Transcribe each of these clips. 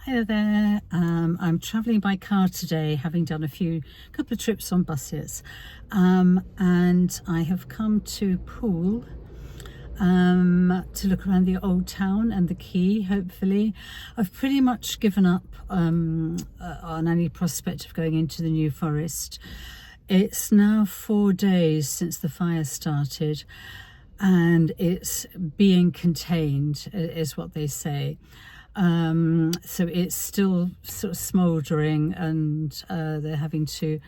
Hello there. I'm travelling by car today, having done a couple of trips on buses, and I have come to Poole to look around the old town and the quay. Hopefully, I've pretty much given up on any prospect of going into the New Forest. It's now 4 days since the fire started, and it's being contained, is what they say. So it's still sort of smouldering, and they're having to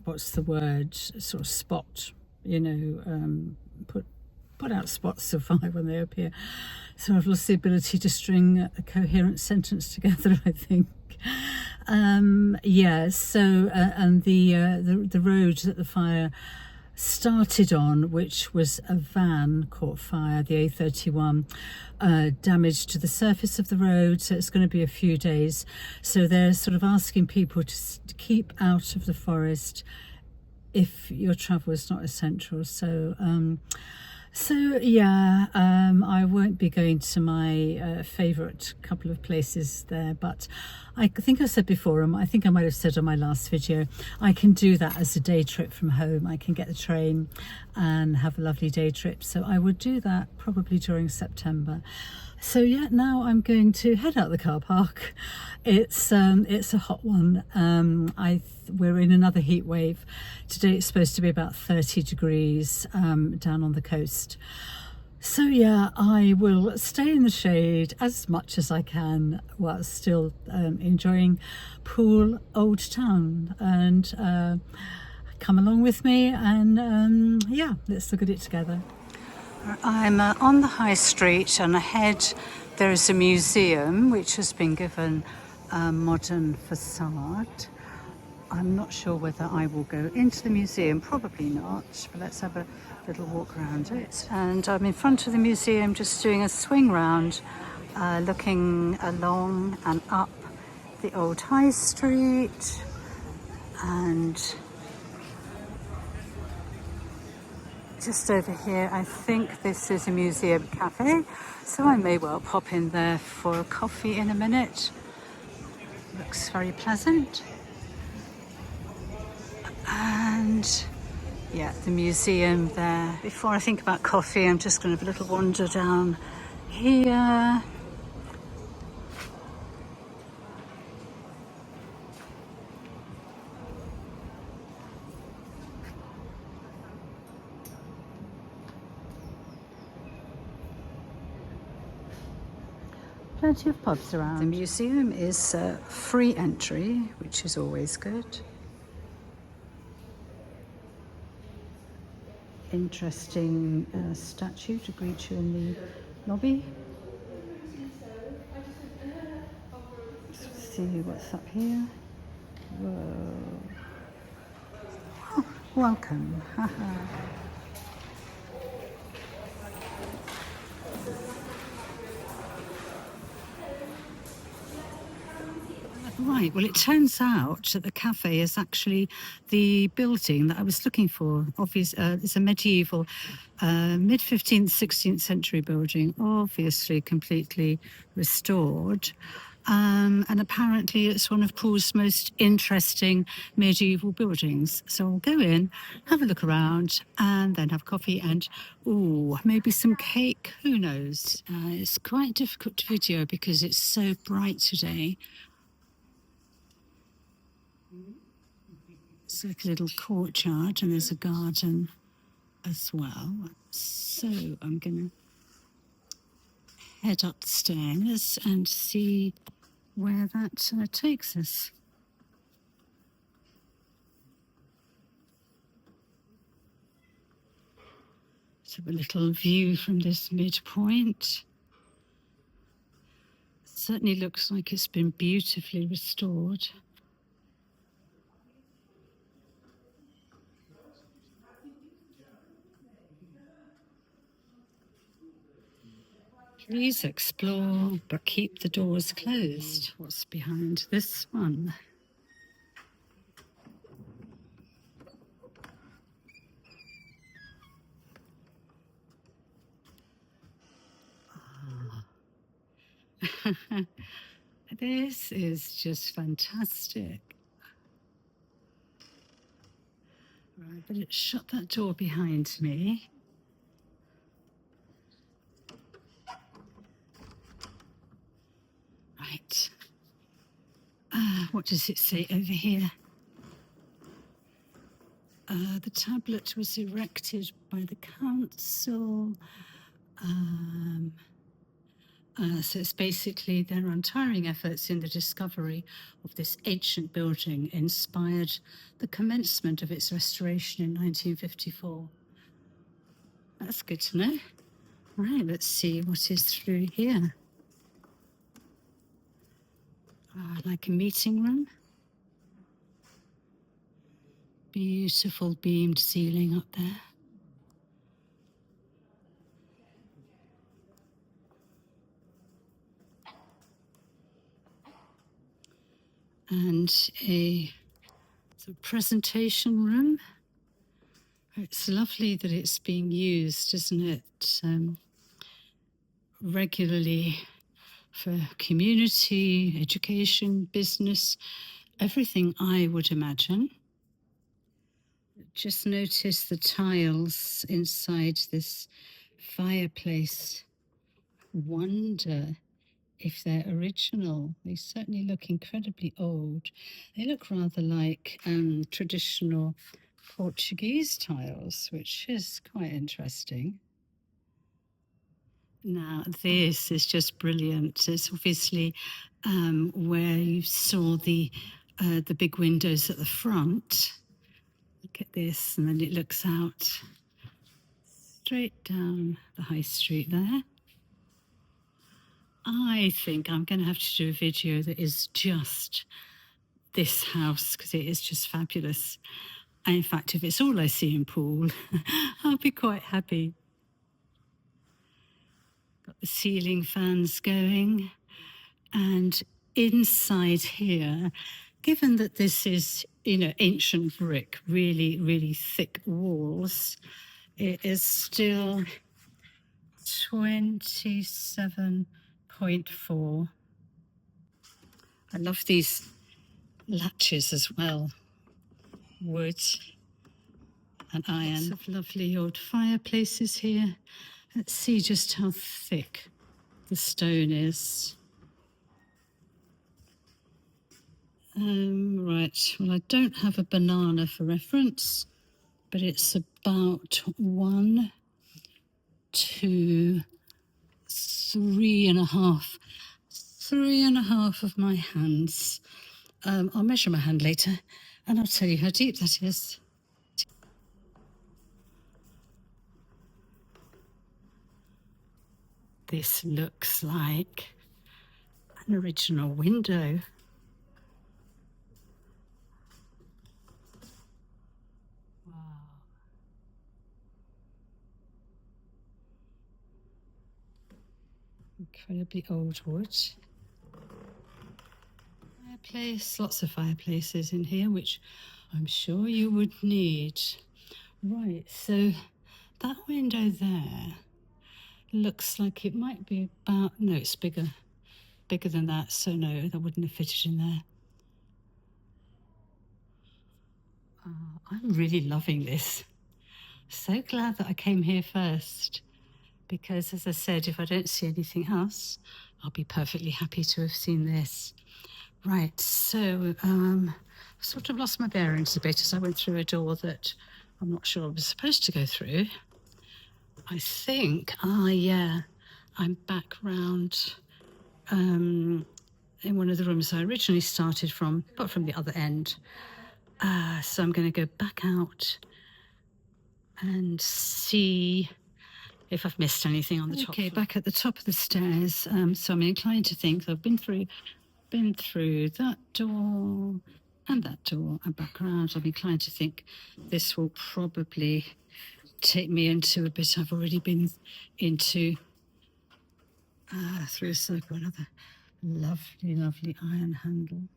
what's the word, sort of spot, put out spots of fire when they appear. So I've lost the ability to string a coherent sentence together, I think. And the road that the fire started on, which was a van, caught fire, the A31, damage to the surface of the road, so it's going to be a few days. So they're sort of asking people to keep out of the forest if your travel is not essential. I won't be going to my favourite couple of places there, but I think I said before, I think I might have said on my last video, I can do that as a day trip from home. I can get the train and have a lovely day trip. So I would do that probably during September. So yeah, now I'm going to head out the car park. It's a hot one. We're in another heat wave. Today it's supposed to be about 30 degrees down on the coast. So yeah, I will stay in the shade as much as I can while still enjoying Poole Old Town, and come along with me, and let's look at it together. I'm on the high street, and ahead there is a museum which has been given a modern facade. I'm not sure whether I will go into the museum, probably not, but let's have a little walk around it. And I'm in front of the museum just doing a swing round, looking along and up the old high street, and just over here I think this is a museum cafe, so I may well pop in there for a coffee in a minute. Looks very pleasant. And yeah, the museum there. Before I think about coffee, I'm just going to have a little wander down here. Plenty of pubs around. The museum is free entry, which is always good. Interesting statue to greet you in the lobby. Let's see what's up here. Whoa. Oh, welcome. Right, well, it turns out that the cafe is actually the building that I was looking for. It's a medieval, mid-15th, 16th century building, obviously completely restored. And apparently it's one of Poole's most interesting medieval buildings. So I'll go in, have a look around, and then have coffee and, maybe some cake, who knows. It's quite difficult to video because it's so bright today. It's like a little courtyard, and there's a garden as well. So I'm going to head up the stairs and see where that takes us. Let's have a little view from this midpoint. It certainly looks like it's been beautifully restored. Please explore, but keep the doors closed. What's behind this one? This is just fantastic. Right, but it shut that door behind me. Right. What does it say over here? The tablet was erected by the council. So it's basically their untiring efforts in the discovery of this ancient building inspired the commencement of its restoration in 1954. That's good to know. Right, let's see what is through here. Like a meeting room. Beautiful beamed ceiling up there. And a sort of presentation room. It's lovely that it's being used, isn't it? Regularly for community, education, business, everything I would imagine. Just notice the tiles inside this fireplace. Wonder if they're original. They certainly look incredibly old. They look rather like traditional Portuguese tiles, which is quite interesting. Now, this is just brilliant. It's obviously where you saw the big windows at the front. Look at this, and then it looks out straight down the high street there. I think I'm going to have to do a video that is just this house, because it is just fabulous. And in fact, if it's all I see in Poole, I'll be quite happy. Got the ceiling fans going, and inside here, given that this is, ancient brick, really, really thick walls, it is still 27.4. I love these latches as well. Wood and iron. Lots of lovely old fireplaces here. Let's see just how thick the stone is. Right, well, I don't have a banana for reference, but it's about 1, 2, 3.5. 3.5 of my hands. I'll measure my hand later and I'll tell you how deep that is. This looks like an original window. Wow. Incredibly old wood. Fireplace, lots of fireplaces in here, which I'm sure you would need. Right, so that window there looks like it might be about, no, it's bigger than that, so no, that wouldn't have fitted in there. I'm really loving this. So glad that I came here first, because as I said, if I don't see anything else, I'll be perfectly happy to have seen this. Right, so I sort of lost my bearings a bit as I went through a door that I'm not sure I was supposed to go through. I think, yeah, I'm back round in one of the rooms I originally started from, but from the other end. So I'm going to go back out and see if I've missed anything on the top. Okay, back at the top of the stairs. So I'm inclined to think that I've been through that door and that door and back around. I'm inclined to think this will probably take me into a bit I've already been into, through a circle. Another lovely, lovely iron handle.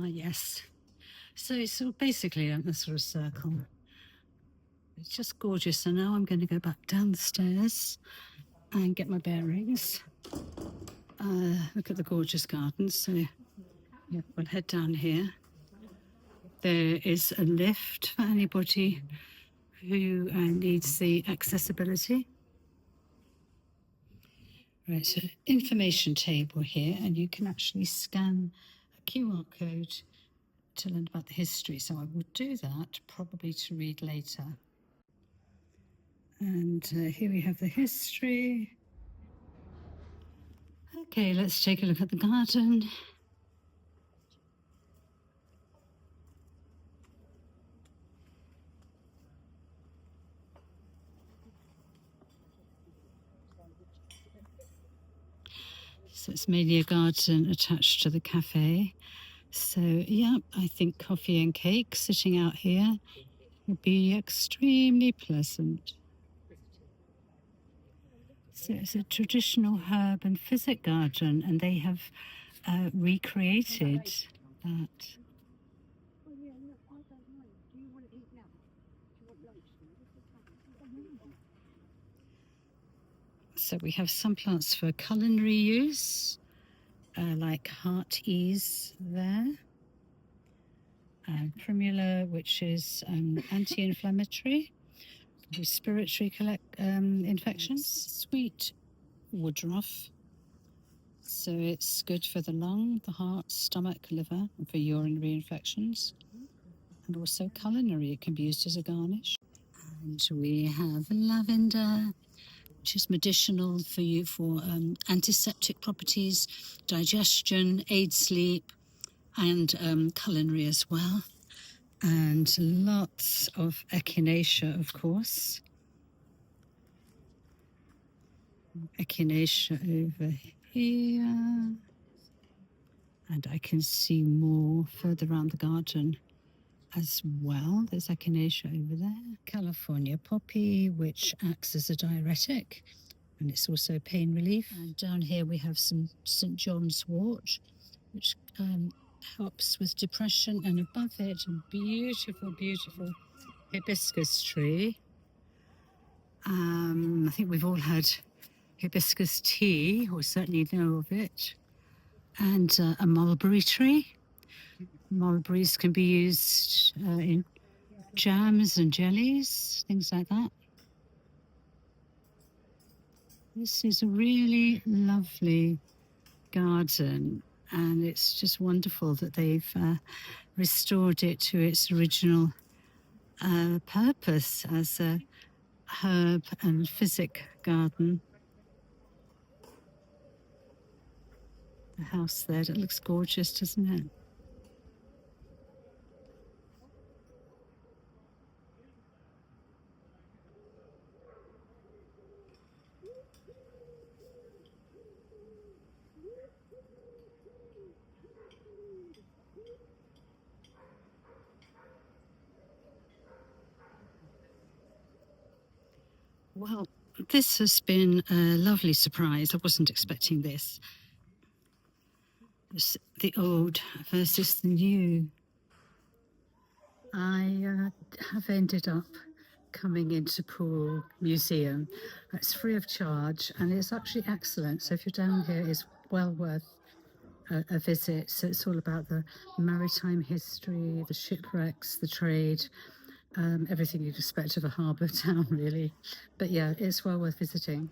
Yes. So it's basically a sort of circle. It's just gorgeous. So now I'm going to go back down the stairs and get my bearings. Look at the gorgeous gardens. So yeah, we'll head down here. There is a lift for anybody who needs the accessibility. Right, so information table here, and you can actually scan a QR code to learn about the history. So I will do that, probably to read later. And here we have the history. Okay, let's take a look at the garden. So it's mainly a garden attached to the cafe. So yeah, I think coffee and cake sitting out here would be extremely pleasant. So it's a traditional herb and physic garden, and they have recreated that. So we have some plants for culinary use, like heart ease there. Primula, which is anti-inflammatory, respiratory infections. Sweet woodruff. So it's good for the lung, the heart, stomach, liver, and for urinary infections. And also culinary, it can be used as a garnish. And we have lavender, which is medicinal for you for antiseptic properties, digestion, aid sleep, and culinary as well. And lots of echinacea, of course. Echinacea over here. And I can see more further around the garden as well. There's echinacea over there. California poppy, which acts as a diuretic, and it's also pain relief. And down here we have some St. John's wort, which helps with depression, and above it a beautiful, beautiful hibiscus tree. I think we've all had hibiscus tea, or certainly know of it. And a mulberry tree. Mulberries can be used in jams and jellies, things like that. This is a really lovely garden, and it's just wonderful that they've restored it to its original purpose as a herb and physic garden. The house there, it looks gorgeous, doesn't it? Well, this has been a lovely surprise. I wasn't expecting this. It's the old versus the new. I have ended up coming into Poole Museum. It's free of charge, and it's actually excellent. So if you're down here, it's well worth a visit. So it's all about the maritime history, the shipwrecks, the trade, everything you'd expect of a harbour town, really. But yeah, it's well worth visiting.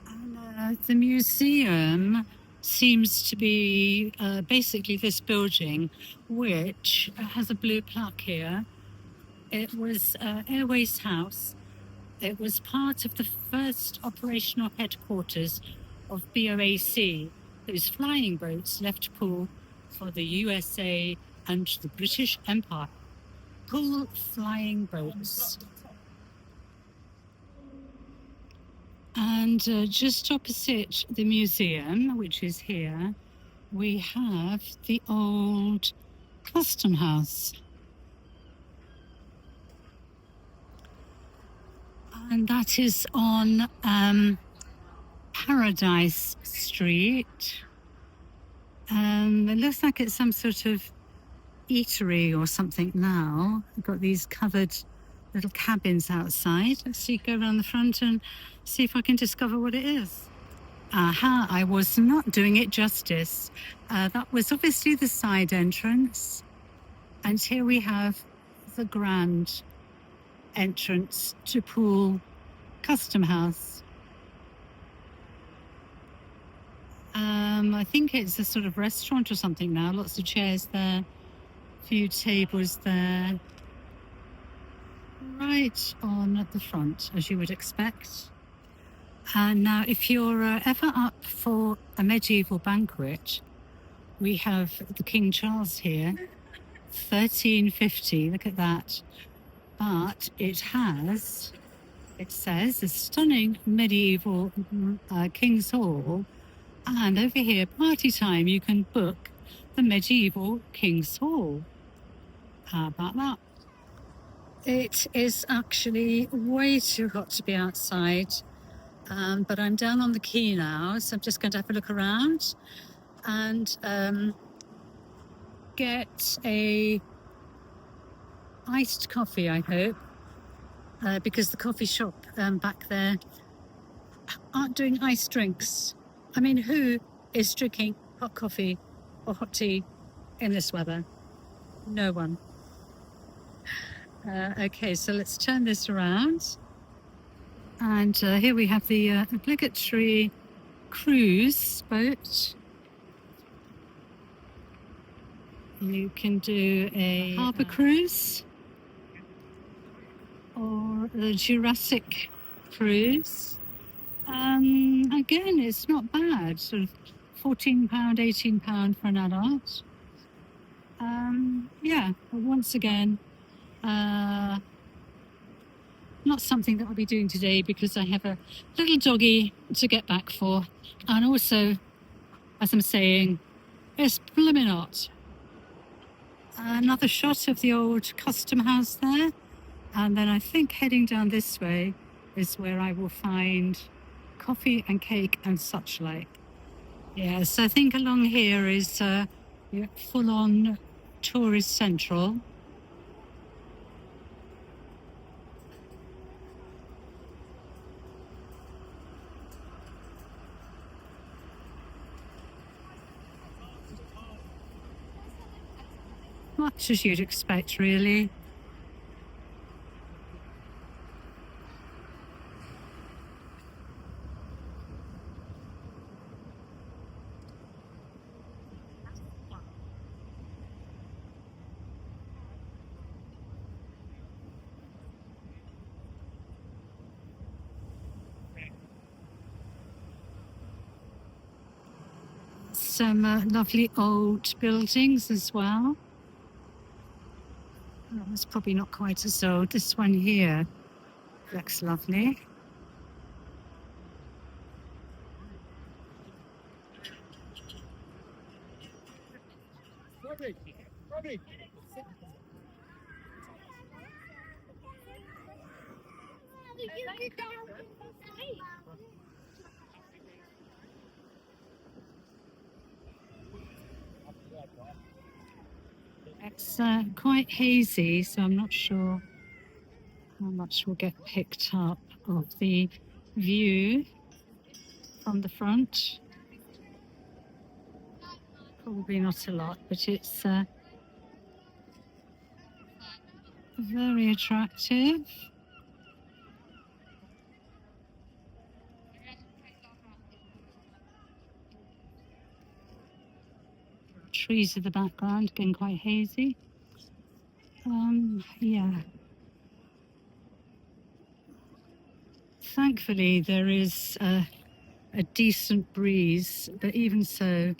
And the museum seems to be basically this building, which has a blue plaque here. It was Airways House. It was part of the first operational headquarters of BOAC. Those flying boats left Poole for the USA and the British Empire. Poole flying boats. And just opposite the museum, which is here, we have the old custom house. And that is on Paradise Street. It looks like it's some sort of eatery or something now. We've got these covered little cabins outside. Let's see, go around the front and see if I can discover what it is. Aha, I was not doing it justice. That was obviously the side entrance. And here we have the grand entrance to Poole Custom House. I think it's a sort of restaurant or something now. Lots of chairs there, a few tables there. Right on at the front, as you would expect. And now, if you're ever up for a medieval banquet, we have the King Charles here, 1350. Look at that. But it says, a stunning medieval King's Hall. And over here, party time, you can book the medieval King's Hall. How about that? It is actually way too hot to be outside. But I'm down on the quay now, so I'm just going to have a look around and get a iced coffee, I hope, because the coffee shop back there aren't doing iced drinks. I mean, who is drinking hot coffee or hot tea in this weather? No one. Okay, so let's turn this around. And here we have the obligatory cruise boat. You can do a harbour cruise or a Jurassic cruise. Again, it's not bad, sort of £14, £18 for an adult. Yeah, but once again, not something that I'll be doing today because I have a little doggy to get back for. And also, as I'm saying, it's blooming hot. Another shot of the old custom house there. And then I think heading down this way is where I will find coffee and cake and such like. Yes, I think along here is full-on tourist central. Much as you'd expect, really. Some lovely old buildings as well. That was probably not quite as old. This one here looks lovely. It's quite hazy, so I'm not sure how much will get picked up of the view from the front. Probably not a lot, but it's very attractive. Trees in the background, getting quite hazy. Yeah. Thankfully, there is a decent breeze, but even so,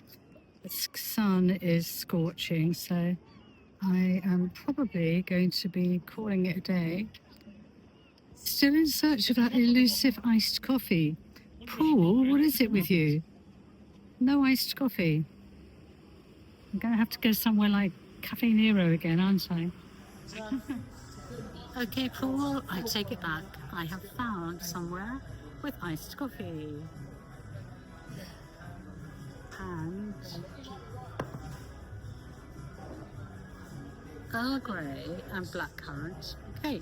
the sun is scorching, so I am probably going to be calling it a day. Still in search of that elusive iced coffee. Poole, what is it with you? No iced coffee. I'm going to have to go somewhere like Cafe Nero again, aren't I? Okay, Poole, I take it back. I have found somewhere with iced coffee. And Earl Grey and blackcurrant cake.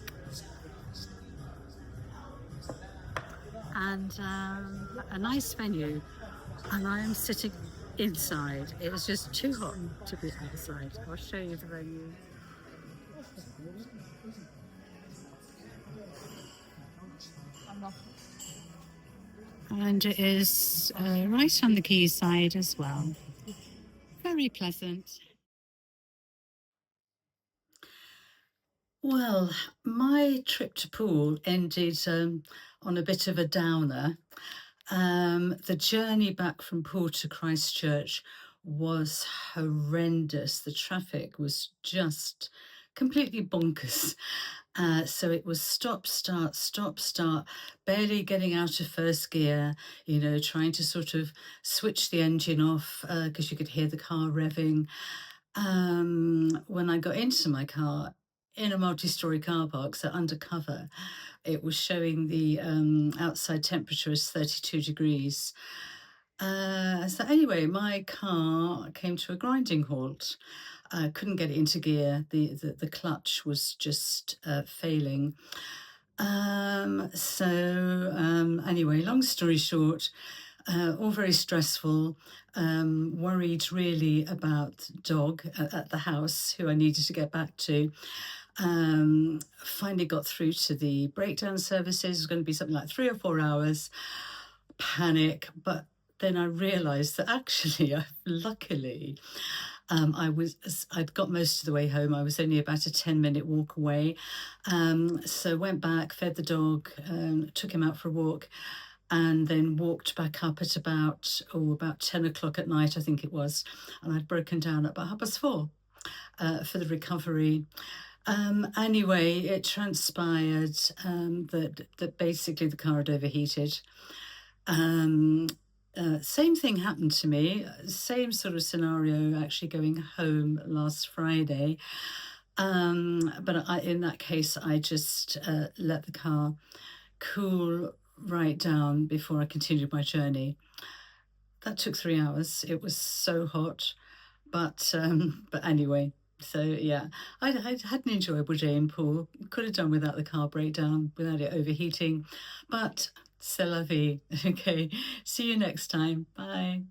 and a nice venue, and I am sitting inside. It was just too hot to be outside. I'll show you the venue. And it is right on the quayside as well. Very pleasant. Well, my trip to Poole ended on a bit of a downer. The journey back from Poole to Christchurch was horrendous. The traffic was just completely bonkers. So it was stop, start, barely getting out of first gear, trying to sort of switch the engine off because you could hear the car revving. When I got into my car in a multi-story car park, so undercover, it was showing the outside temperature as 32 degrees. So anyway, my car came to a grinding halt. I couldn't get it into gear. The clutch was just failing. Anyway, long story short, all very stressful. Worried really about dog at the house, who I needed to get back to. Finally got through to the breakdown services. It was going to be something like 3 or 4 hours. Panic, but then I realised that actually, luckily, I'd got most of the way home. I was only about a 10-minute walk away. So went back, fed the dog, took him out for a walk, and then walked back up at about 10 o'clock at night, I think it was. And I'd broken down at about 4:30 for the recovery. Anyway, it transpired that basically the car had overheated. Same thing happened to me, same sort of scenario actually going home last Friday. But in that case, I just let the car cool right down before I continued my journey. That took 3 hours. It was so hot, but anyway. So yeah, I had an enjoyable day in Poole. Could have done without the car breakdown, without it overheating, but c'est la vie. Okay, see you next time. Bye.